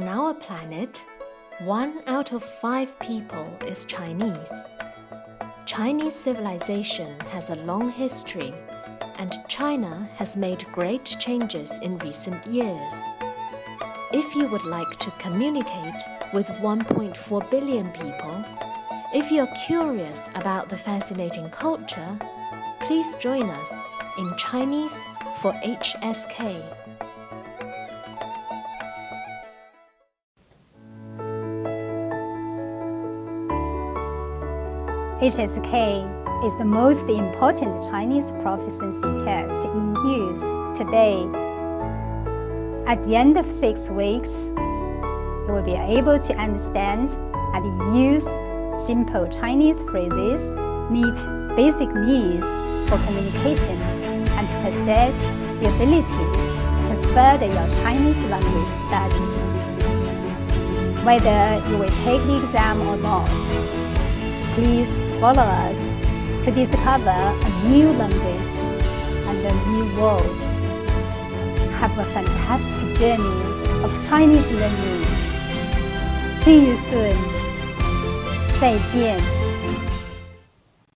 On our planet, 1 out of 5 people is Chinese. Chinese civilization has a long history, and China has made great changes in recent years. If you would like to communicate with 1.4 billion people, if you're curious about the fascinating culture, please join us in Chinese for HSK. HSK is the most important Chinese proficiency test in use today. At the end of 6 weeks, you will be able to understand and use simple Chinese phrases, meet basic needs for communication, and possess the ability to further your Chinese language studies. Whether you will take the exam or not, please follow us to discover a new language and a new world. Have a fantastic journey of Chinese learning. See you soon. 再见。